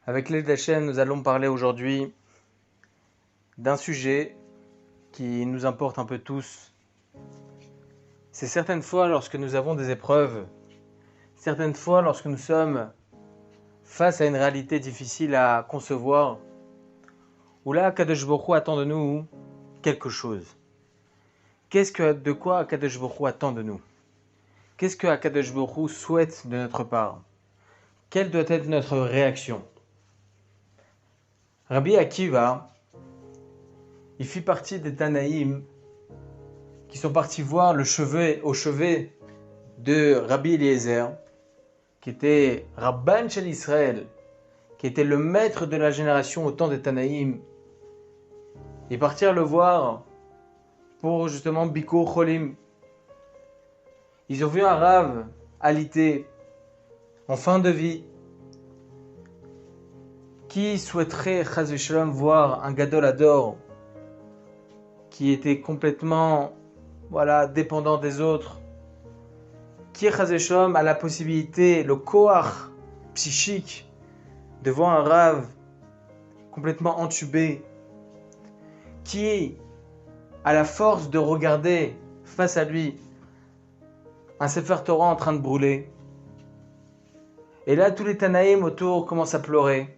Avec l'aide d'Hachem, nous allons parler aujourd'hui d'un sujet qui nous importe un peu tous. C'est certaines fois lorsque nous avons des épreuves, certaines fois lorsque nous sommes face à une réalité difficile à concevoir, où là, Akadosh Baruch Hu attend de nous quelque chose. De quoi Akadosh Baruch Hu attend de nous? Qu'est-ce que Akadosh Baruch Hu souhaite de notre part? Quelle doit être notre réaction? Rabbi Akiva, il fit partie des Tanaïm qui sont partis voir au chevet de Rabbi Eliezer, qui était Rabban Shel Israël, qui était le maître de la génération au temps des Tanaïm. Ils partirent le voir pour justement Bikur Cholim. Ils ont vu un Rav alité en fin de vie qui souhaiterait Chas v'Shalom voir un Gadol Hador qui était complètement dépendant des autres, qui Chas v'Shalom a la possibilité, le koach psychique de voir un Rav complètement entubé, qui a la force de regarder face à lui un Sefer Torah en train de brûler. Et là, tous les Tanaïm autour commencent à pleurer.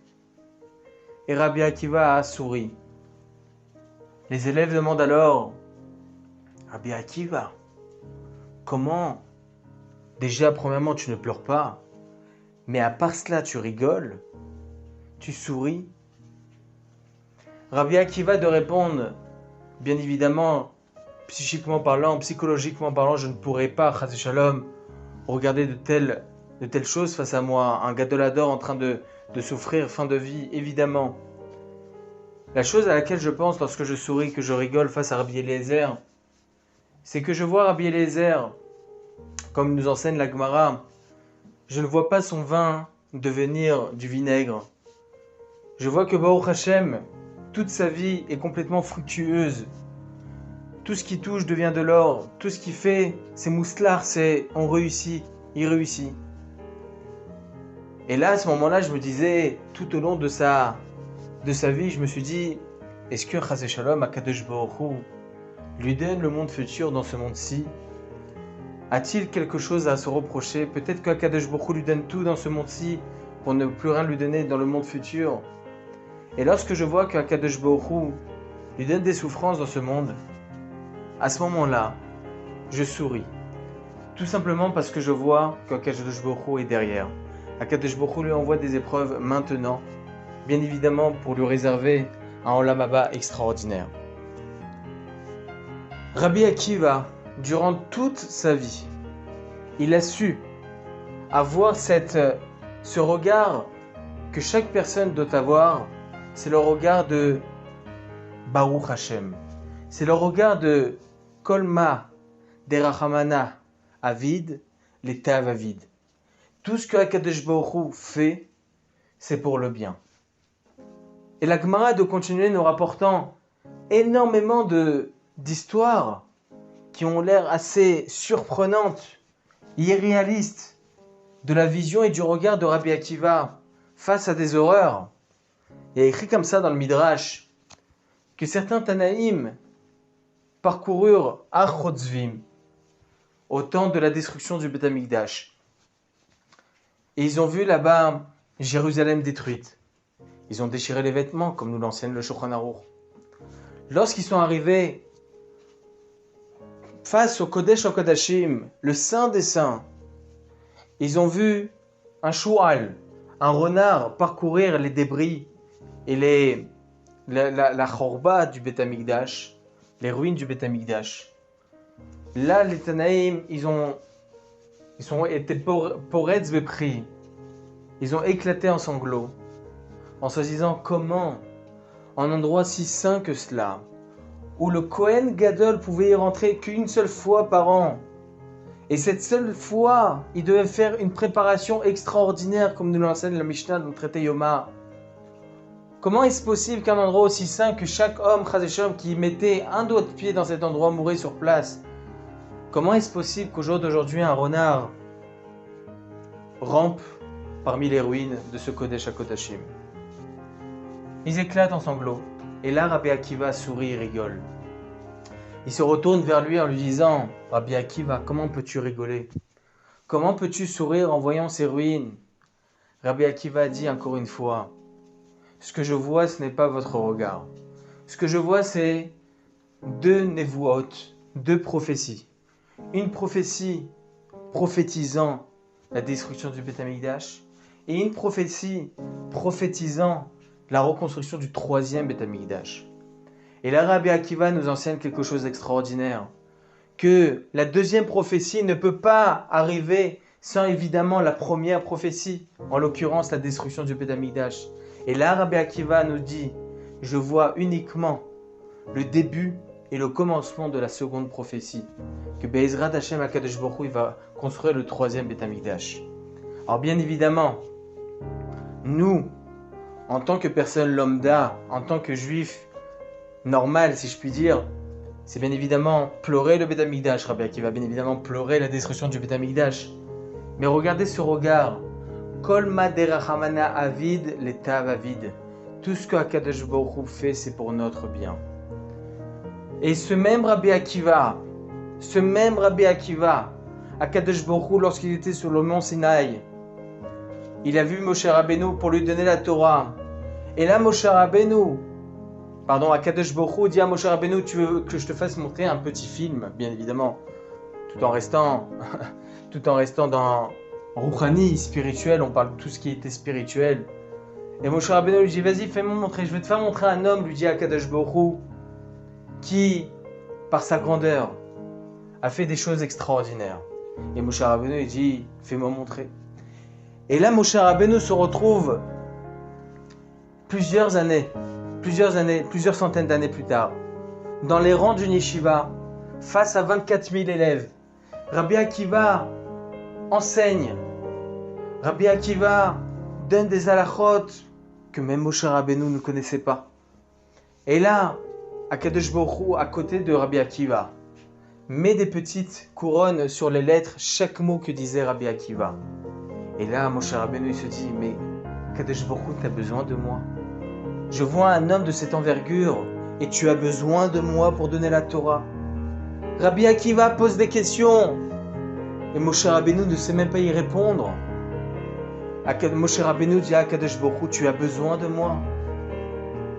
Et Rabbi Akiva a souri. Les élèves demandent alors, Rabbi Akiva, comment? Déjà, premièrement, tu ne pleures pas, mais à part cela, tu rigoles, tu souris. Rabbi Akiva de répondre, bien évidemment, psychiquement parlant, psychologiquement parlant, je ne pourrais pas, Chas v'Shalom, regarder de telles choses face à moi, un Gadol Hador en train de souffrir, fin de vie, évidemment. La chose à laquelle je pense lorsque je souris, que je rigole face à Rabbi Eliezer, c'est que je vois Rabbi Eliezer, comme nous enseigne la Gemara, je ne vois pas son vin devenir du vinaigre. Je vois que Baruch Hashem, toute sa vie est complètement fructueuse. Tout ce qui touche devient de l'or. Tout ce qu'il fait, c'est mousselard, c'est on réussit, il réussit. Et là, à ce moment-là, je me disais, tout au long de sa vie, je me suis dit, est-ce que Chas v'Shalom, Akadosh Baruch Hu, lui donne le monde futur dans ce monde-ci? A-t-il quelque chose à se reprocher? Peut-être qu'Akadosh Baruch Hu lui donne tout dans ce monde-ci pour ne plus rien lui donner dans le monde futur. Et lorsque je vois qu'Akadosh Baruch Hu lui donne des souffrances dans ce monde, à ce moment-là, je souris. Tout simplement parce que je vois qu'Akadosh Baruch Hu est derrière. Akadosh Baruch Hu lui envoie des épreuves maintenant, bien évidemment pour lui réserver un Olam Haba extraordinaire. Rabbi Akiva, durant toute sa vie, il a su avoir ce regard que chaque personne doit avoir, c'est le regard de Baruch Hashem. C'est le regard de Kolma, Derachamana, Avid, l'Etav Avid. Tout ce que Akadosh Baruch Hu fait, c'est pour le bien. Et la Gemara de continuer nous rapportant énormément d'histoires qui ont l'air assez surprenantes, irréalistes, de la vision et du regard de Rabbi Akiva face à des horreurs. Il y a écrit comme ça dans le Midrash que certains Tanaïm parcoururent Achotzvim au temps de la destruction du Beth Amikdash. Et ils ont vu là-bas Jérusalem détruite. Ils ont déchiré les vêtements, comme nous l'enseigne le Shulchan Aruch. Lorsqu'ils sont arrivés face au Kodesh HaKodashim, le Saint des Saints, ils ont vu un choual, un renard parcourir les débris et la chorba du Beth Amikdash, les ruines du Beth Amikdash. Là, les Tanaïm, ils ont été poretz bepri. Ils ont éclaté en sanglots, en se disant comment, en un endroit si saint que cela, où le Kohen Gadol pouvait y rentrer qu'une seule fois par an, et cette seule fois, il devait faire une préparation extraordinaire, comme nous l'enseigne la Mishnah dans le traité Yoma. Comment est-ce possible qu'un endroit aussi saint que chaque homme, Chas v'Shalom, qui mettait un doigt de pied dans cet endroit mourait sur place? Comment est-ce possible qu'au jour d'aujourd'hui, un renard rampe parmi les ruines de ce Kodesh HaKodashim? Ils éclatent en sanglots. Et là, Rabbi Akiva sourit et rigole. Il se retourne vers lui en lui disant « Rabbi Akiva, comment peux-tu rigoler? Comment peux-tu sourire en voyant ces ruines ?» Rabbi Akiva dit encore une fois « Ce que je vois, ce n'est pas votre regard. Ce que je vois, c'est deux nevuot, deux prophéties. Une prophétie prophétisant la destruction du Beth Amikdash et une prophétie prophétisant la reconstruction du troisième Beth Amikdash. » Et là, Rabbi Akiva nous enseigne quelque chose d'extraordinaire, que la deuxième prophétie ne peut pas arriver sans évidemment la première prophétie, en l'occurrence la destruction du Beth Amikdash. Et là, Rabbi Akiva nous dit, je vois uniquement le début et le commencement de la seconde prophétie, que Be'ezrat Hashem HaKadosh Baruch Hu, il va construire le troisième Beth Amikdash. Alors bien évidemment, nous, en tant que personne lambda, en tant que juifs, normal, si je puis dire, c'est bien évidemment pleurer le Beth Amikdash. Rabbi Akiva va bien évidemment pleurer la destruction du Beth Amikdash. Mais regardez ce regard. Kol ma derachamana avid, l'etav avid. Tout ce que HaKadosh Baruch Hu fait, c'est pour notre bien. Et ce même Rabbi Akiva, HaKadosh Baruch Hu, lorsqu'il était sur le mont Sinaï, il a vu Moshe Rabbeinu pour lui donner la Torah. Et là, HaKadosh Baruch Hu dit à Moshe Rabbeinu, tu veux que je te fasse montrer un petit film, bien évidemment, tout en restant dans Rouhani, spirituel, on parle de tout ce qui était spirituel. Et Moshe Rabbeinu lui dit, vas-y, fais-moi montrer, je vais te faire montrer un homme, lui dit HaKadosh Baruch Hu, qui, par sa grandeur, a fait des choses extraordinaires. Et Moshe Rabbeinu lui dit, fais-moi montrer. Et là, Moshe Rabbeinu se retrouve plusieurs centaines d'années plus tard, dans les rangs d'une yeshiva, face à 24 000 élèves. Rabbi Akiva enseigne. Rabbi Akiva donne des halachot que même Moshe Rabbeinu ne connaissait pas. Et là, HaKadosh Baruch Hu, à côté de Rabbi Akiva, met des petites couronnes sur les lettres, chaque mot que disait Rabbi Akiva. Et là, Moshe Rabbeinu se dit, mais HaKadosh Baruch Hu, tu as besoin de moi. Je vois un homme de cette envergure et tu as besoin de moi pour donner la Torah. Rabbi Akiva pose des questions et Moshe Rabbeinu ne sait même pas y répondre. Moshe Rabbeinu dit à HaKadosh Baruch Hu, tu as besoin de moi.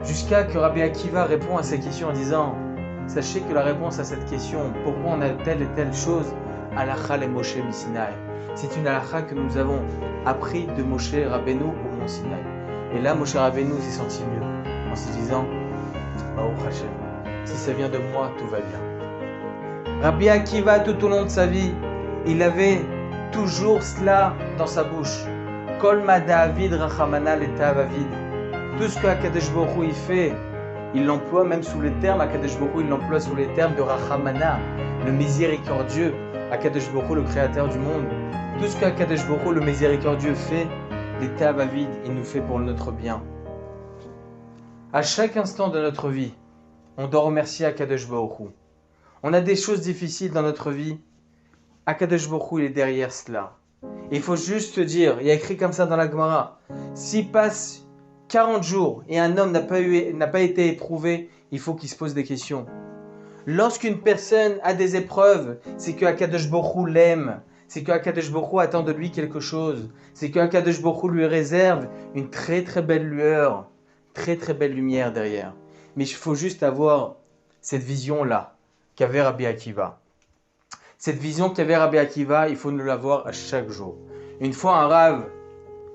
Jusqu'à que Rabbi Akiva répond à ces questions en disant, sachez que la réponse à cette question, pourquoi on a telle et telle chose, halakha le Moshe Sinaï. C'est une halakha que nous avons appris de Moshe Rabbeinu au mont Sinaï. Et là, Moshe Rabbeinu s'est senti mieux, en se disant, Baruch Hashem, si ça vient de moi, tout va bien. Rabbi Akiva, tout au long de sa vie, il avait toujours cela dans sa bouche. Kol ma David rachamana l'etav avid. Tout ce que HaKadosh Baruch Hu il fait, il l'emploie même sous les termes, HaKadosh Baruch Hu il l'emploie sous les termes de rachamana, le miséricordieux, HaKadosh Baruch Hu le créateur du monde. Tout ce que HaKadosh Baruch Hu le miséricordieux fait, l'etav avid, il nous fait pour notre bien. À chaque instant de notre vie, on doit remercier HaKadosh Baruch Hu. On a des choses difficiles dans notre vie, HaKadosh Baruch Hu il est derrière cela. Et il faut juste se dire, il y a écrit comme ça dans la Gemara, s'il passe 40 jours et un homme n'a pas été éprouvé, il faut qu'il se pose des questions. Lorsqu'une personne a des épreuves, c'est que HaKadosh Baruch Hu l'aime, c'est que HaKadosh Baruch Hu attend de lui quelque chose, c'est que HaKadosh Baruch Hu lui réserve une très très belle lueur, très très belle lumière derrière. Mais il faut juste avoir cette vision-là qu'avait Rabbi Akiva. Cette vision qu'avait Rabbi Akiva, il faut nous l'avoir à chaque jour. Une fois un rave,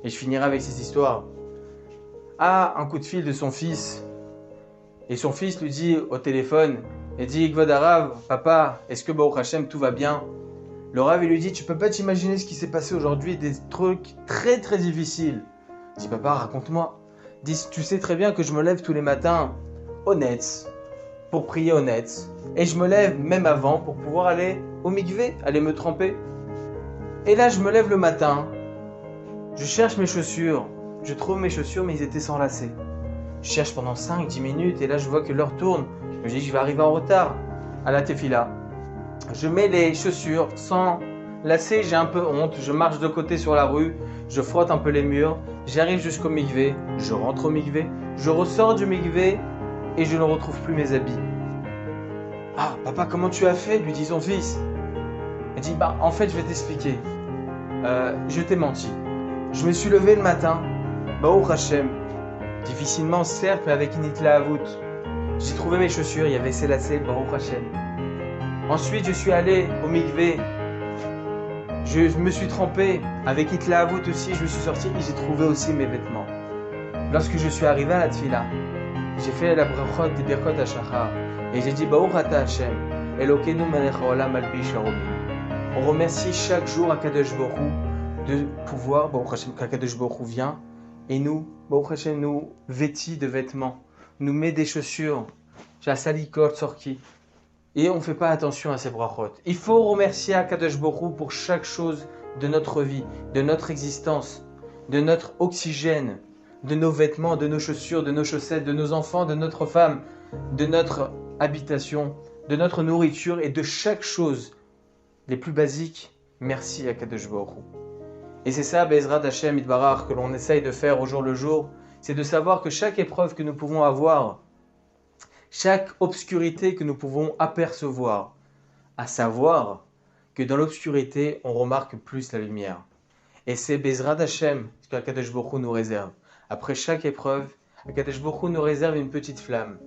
et je finirai avec cette histoire, a un coup de fil de son fils, et son fils lui dit au téléphone, et dit, Kvod Harav, papa, est-ce que Baruch Hashem tout va bien? Le rave il lui dit, tu peux pas t'imaginer ce qui s'est passé aujourd'hui, des trucs très très difficiles. Il dit, papa, raconte-moi. Il dit, tu sais très bien que je me lève tous les matins honnête, pour prier honnête, et je me lève même avant pour pouvoir aller au mikvé, aller me tremper. Et là je me lève le matin, je cherche mes chaussures, je trouve mes chaussures mais ils étaient sans lacets. Je cherche pendant 5-10 minutes et là je vois que l'heure tourne. Je me dis je vais arriver en retard à la tefila. Je mets les chaussures sans lacets, j'ai un peu honte, je marche de côté sur la rue, je frotte un peu les murs J'arrive jusqu'au mikvé, je rentre au mikvé, je ressors du mikvé et je ne retrouve plus mes habits. Ah, papa, comment tu as fait lui dit son fils. Il dit, bah, en fait, je vais t'expliquer. Je t'ai menti. Je me suis levé le matin, Baruch Hashem, difficilement certes, mais avec une itlaavout. J'ai trouvé mes chaussures, il y avait ces lacets, Baruch Hashem. Ensuite, je suis allé au mikvé. Je me suis trempé avec itlaavout aussi, je me suis sorti et j'ai trouvé aussi mes vêtements. Lorsque je suis arrivé à la tfila, j'ai fait la brachot des birkot hashachar et j'ai dit Baruch ata Hashem, Elokeinu melech haolam alpish haromim. On remercie chaque jour Akadosh Baruch Hu de pouvoir, Baruch Hashem, qu'Akadosh Baruch Hu vient et nous, Baruch Hashem, nous vêtit de vêtements, nous met des chaussures, j'ai la salikot sorki. Et on ne fait pas attention à ces brachot. Il faut remercier Akadosh Baruch Hu pour chaque chose de notre vie, de notre existence, de notre oxygène, de nos vêtements, de nos chaussures, de nos chaussettes, de nos enfants, de notre femme, de notre habitation, de notre nourriture et de chaque chose les plus basiques. Merci Akadosh Baruch Hu. Et c'est ça, Be'ezrat Hashem Itbarach, que l'on essaye de faire au jour le jour, c'est de savoir que chaque épreuve que nous pouvons avoir, chaque obscurité que nous pouvons apercevoir, à savoir que dans l'obscurité, on remarque plus la lumière. Et c'est Bezrat Hashem ce qu'Akadosh Baruch Hu nous réserve. Après chaque épreuve, Akadosh Baruch Hu nous réserve une petite flamme.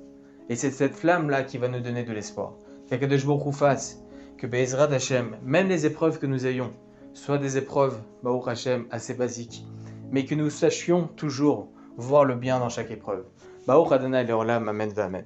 Et c'est cette flamme-là qui va nous donner de l'espoir. Qu'Akadosh Baruch Hu fasse que Bezrat Hashem, même les épreuves que nous ayons, soient des épreuves, Baruch Hashem, assez basiques, mais que nous sachions toujours voir le bien dans chaque épreuve. Baruch Adonai Leolam, Amen V'Amen.